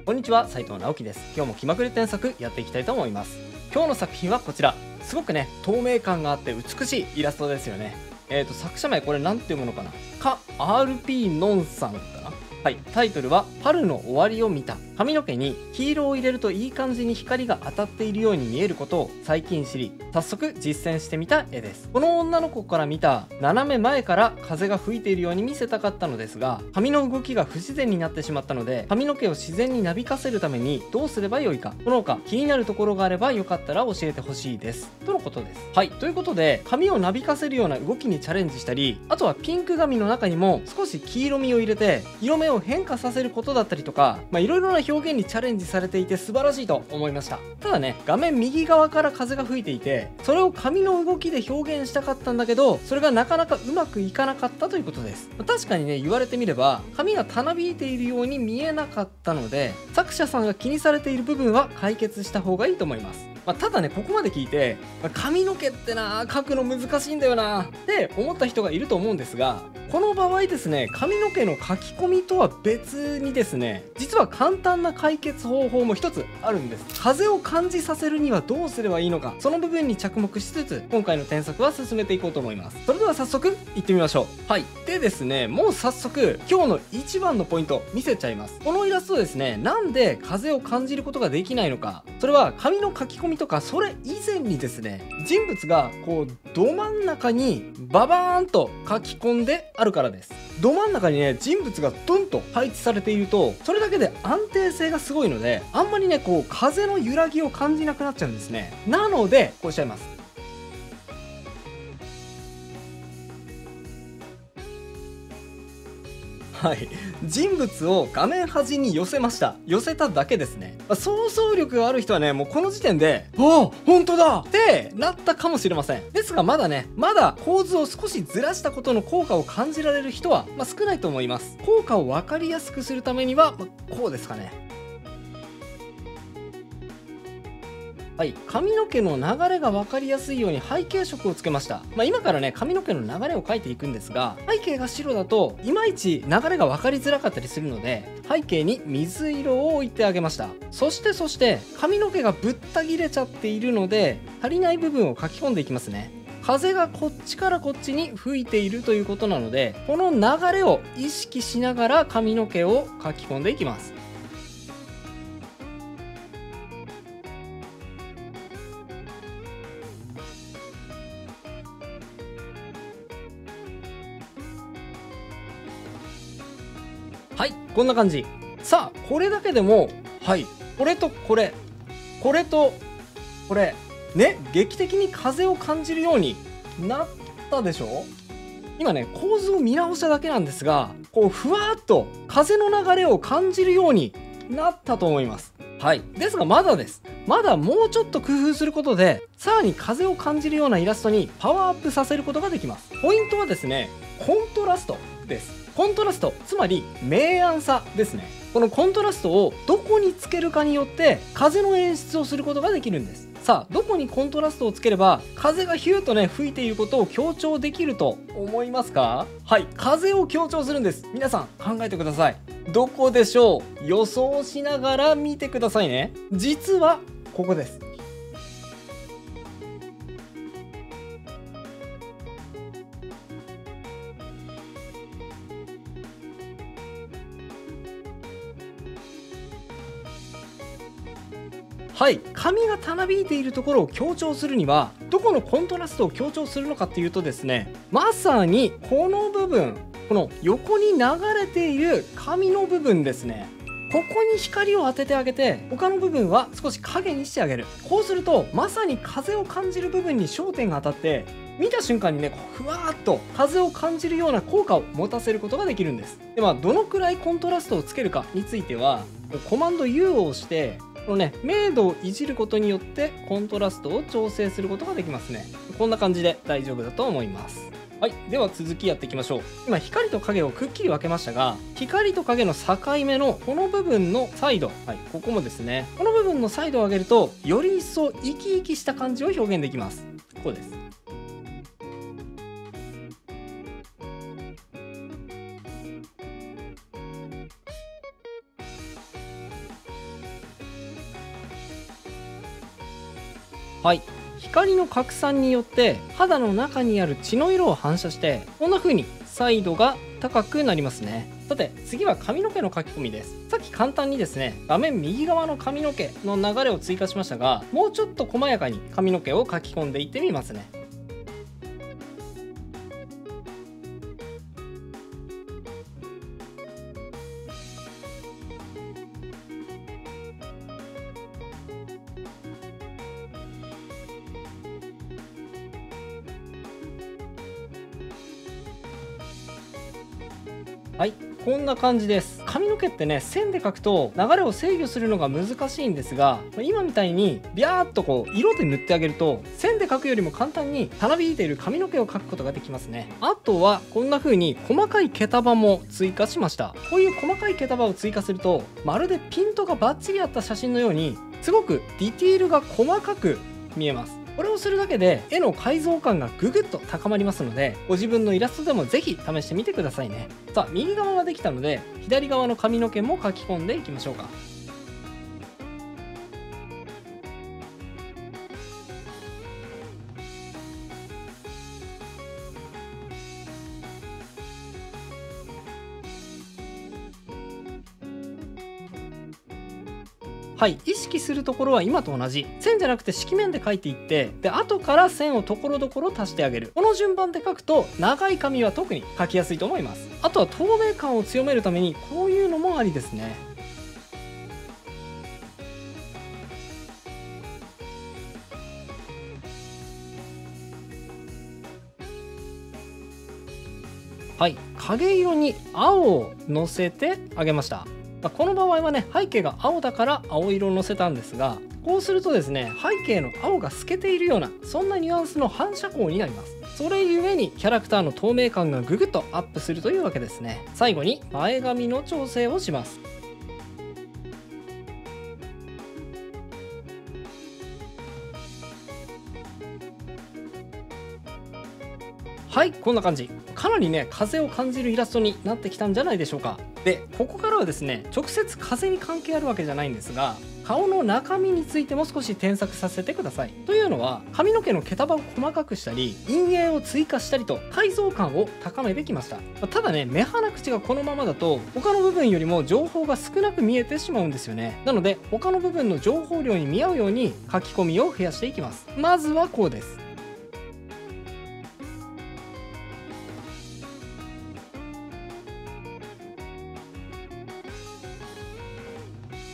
こんにちは、斉藤直樹です。今日も気まぐれ添削やっていきたいと思います。今日の作品はこちら。すごくね、透明感があって美しいイラストですよね。作者名これなんて読むのかな、RP ノンさんかな。はい、タイトルは春の終わりを見た。髪の毛に黄色を入れるといい感じに光が当たっているように見えることを最近知り、早速実践してみた絵です。この女の子から見た斜め前から風が吹いているように見せたかったのですが、髪の動きが不自然になってしまったので、髪の毛を自然になびかせるためにどうすればよいか、この他気になるところがあればよかったら教えてほしいですとのことです。はい、ということで髪をなびかせるような動きにチャレンジしたり、あとはピンク髪の中にも少し黄色みを入れて色目を変化させることだったりとか、いろいろな表現にチャレンジされていて素晴らしいと思いました。ただね、画面右側から風が吹いていて、それを髪の動きで表現したかったんだけど、それがなかなかうまくいかなかったということです。確かにね、言われてみれば髪がたなびいているように見えなかったので、作者さんが気にされている部分は解決した方がいいと思います。ただね、ここまで聞いて、髪の毛ってな描くの難しいんだよなって思った人がいると思うんですが、この場合ですね、髪の毛の書き込みとは別にですね、実は簡単な解決方法も一つあるんです。風を感じさせるにはどうすればいいのか、その部分に着目しつつ今回の添削は進めていこうと思います。それでは早速いってみましょう。はい、でですね、もう早速今日の一番のポイント見せちゃいます。このイラストですね、なんで風を感じることができないのか、それは髪の書き込みとかそれ以前にですね、人物がこうど真ん中にババーンと書き込んであるからです。ど真ん中にね、人物がドンと配置されていると、それだけで安定性がすごいので、あんまりねこう風の揺らぎを感じなくなっちゃうんですね。なのでこうしちゃいます。はい、人物を画面端に寄せました。寄せただけですね。想像力がある人はね、もうこの時点で「ああ本当だ!」ってなったかもしれません。ですがまだ構図を少しずらしたことの効果を感じられる人は、少ないと思います。効果を分かりやすくするためには、こうですかね。はい、髪の毛の流れが分かりやすいように背景色をつけました。今からね、髪の毛の流れを描いていくんですが、背景が白だといまいち流れが分かりづらかったりするので、背景に水色を置いてあげました。そして髪の毛がぶった切れちゃっているので、足りない部分を書き込んでいきますね。風がこっちからこっちに吹いているということなので、この流れを意識しながら髪の毛を書き込んでいきます。はい、こんな感じ。さあ、これだけでも、はい、これとこれ、これとこれ、ね、劇的に風を感じるようになったでしょ。今ね、構図を見直しただけなんですが、こう、ふわーっと風の流れを感じるようになったと思います。はい。ですがまだです。まだもうちょっと工夫することで、さらに風を感じるようなイラストにパワーアップさせることができます。ポイントはですね、コントラストです。コントラスト、つまり明暗さですね。このコントラストをどこにつけるかによって風の演出をすることができるんです。さあ、どこにコントラストをつければ風がヒューとね吹いていることを強調できると思いますか？はい、風を強調するんです。皆さん考えてください。どこでしょう？予想しながら見てくださいね。実はここです。はい、髪がたなびいているところを強調するにはどこのコントラストを強調するのかっていうとですね、まさにこの部分、この横に流れている髪の部分ですね。ここに光を当ててあげて、他の部分は少し影にしてあげる。こうするとまさに風を感じる部分に焦点が当たって、見た瞬間にね、ふわーっと風を感じるような効果を持たせることができるんです。で、どのくらいコントラストをつけるかについては、コマンド U を押してこのね、明度をいじることによってコントラストを調整することができますね。こんな感じで大丈夫だと思います。はい、では続きやっていきましょう。今光と影をくっきり分けましたが、光と影の境目のこの部分のサイド、はい、ここもですね、この部分のサイドを上げるとより一層生き生きした感じを表現できます。こうです。はい、光の拡散によって肌の中にある血の色を反射してこんな風に彩度が高くなりますね。さて次は髪の毛の書き込みです。さっき簡単にですね画面右側の髪の毛の流れを追加しましたが、もうちょっと細やかに髪の毛を書き込んでいってみますね。はい、こんな感じです。髪の毛ってね線で描くと流れを制御するのが難しいんですが、今みたいにビャーっとこう色で塗ってあげると線で描くよりも簡単にたなびいている髪の毛を描くことができますね。あとはこんな風に細かい毛束も追加しました。こういう細かい毛束を追加するとまるでピントがバッチリ合った写真のようにすごくディティールが細かく見えます。これをするだけで絵の解像感がぐぐっと高まりますので、ご自分のイラストでもぜひ試してみてくださいね。さあ右側ができたので左側の髪の毛も描き込んでいきましょうか。はい、意識するところは今と同じ線じゃなくて色面で描いていって、で後から線をところどころ足してあげる、この順番で描くと長い髪は特に描きやすいと思います。あとは透明感を強めるためにこういうのもありですね。はい、影色に青をのせてあげました。この場合はね背景が青だから青色をのせたんですが、こうするとですね背景の青が透けているようなそんなニュアンスの反射光になります。それゆえにキャラクターの透明感がぐぐっとアップするというわけですね。最後に前髪の調整をします。はい、こんな感じ。かなりね風を感じるイラストになってきたんじゃないでしょうか。でここからはですね直接風に関係あるわけじゃないんですが、顔の中身についても少し添削させてください。というのは髪の毛の毛束を細かくしたり陰影を追加したりと解像感を高めてきました。ただね目鼻口がこのままだと他の部分よりも情報が少なく見えてしまうんですよね。なので他の部分の情報量に見合うように書き込みを増やしていきます。まずはこうです。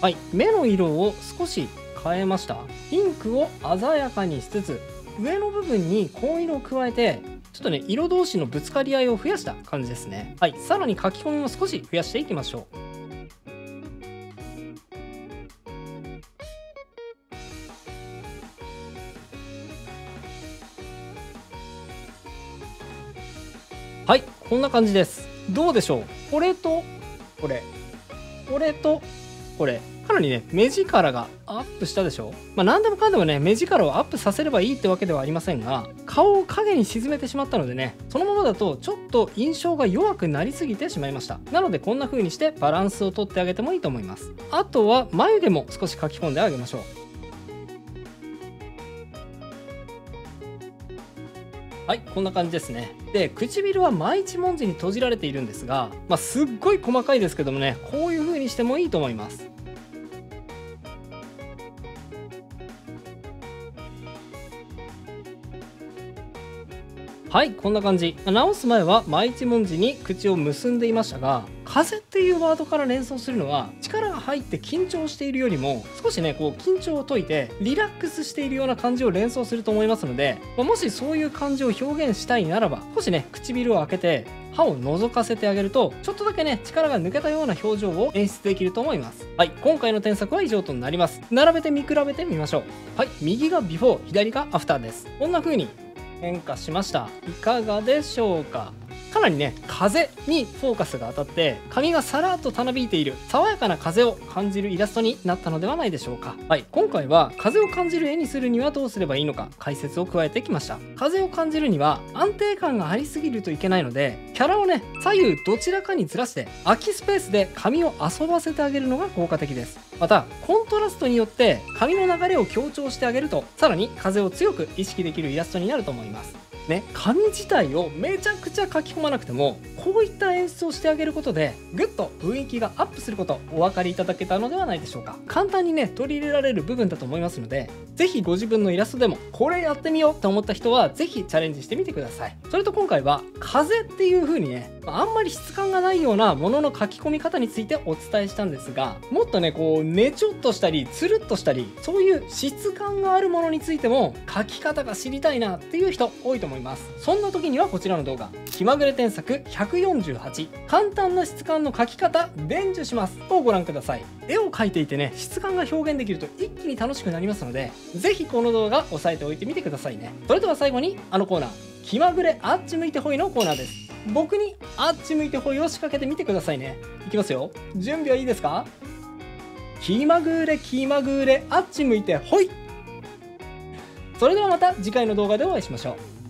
はい、目の色を少し変えました。ピンクを鮮やかにしつつ上の部分に紺色を加えてちょっとね色同士のぶつかり合いを増やした感じですね。はい、さらに書き込みも少し増やしていきましょう。はい、こんな感じです。どうでしょう。これとこれ、これとこれ、かなりね目力がアップしたでしょ。何でもかんでもね目力をアップさせればいいってわけではありませんが、顔を影に沈めてしまったのでね、そのままだとちょっと印象が弱くなりすぎてしまいました。なのでこんな風にしてバランスをとってあげてもいいと思います。あとは眉毛も少し描き込んであげましょう。はい、こんな感じですね。で唇は毎一文字に閉じられているんですが、すっごい細かいですけどもね、こういう風にしてもいいと思います。はい、こんな感じ。直す前は毎一文字に口を結んでいましたが、風っていうワードから連想するのは力が入って緊張しているよりも少しねこう緊張を解いてリラックスしているような感じを連想すると思いますので、もしそういう感じを表現したいならば少しね唇を開けて歯を覗かせてあげるとちょっとだけね力が抜けたような表情を演出できると思います。はい、今回の添削は以上となります。並べて見比べてみましょう。はい、右がビフォー、左がアフターです。こんな風に変化しました。いかがでしょうか。かなりね風にフォーカスが当たって髪がさらっとたなびいている爽やかな風を感じるイラストになったのではないでしょうか。はい、今回は風を感じる絵にするにはどうすればいいのか解説を加えてきました。風を感じるには安定感がありすぎるといけないので、キャラをね左右どちらかにずらして空きスペースで髪を遊ばせてあげるのが効果的です。またコントラストによって髪の流れを強調してあげると、さらに風を強く意識できるイラストになると思いますね。髪自体をめちゃくちゃ書き込まなくても、こういった演出をしてあげることでぐっと雰囲気がアップすることお分かりいただけたのではないでしょうか。簡単にね取り入れられる部分だと思いますので、ぜひご自分のイラストでもこれやってみようと思った人はぜひチャレンジしてみてください。それと今回は風っていう風にね、あんまり質感がないようなものの書き込み方についてお伝えしたんですが、もっとねこうねちょっとしたりつるっとしたり、そういう質感があるものについても書き方が知りたいなっていう人多いと思います。そんな時にはこちらの動画、気まぐれ添削148簡単な質感の書き方伝授しますをご覧ください。絵を描いていてね質感が表現できると一気に楽しくなりますので、ぜひこの動画押さえておいてみてくださいね。それでは最後にあのコーナー、気まぐれあっち向いてほいのコーナーです。僕にあっち向いてほいを仕掛けてみてくださいね。いきますよ、準備はいいですか？気まぐれ気まぐれあっち向いてほい。それではまた次回の動画でお会いしましょう。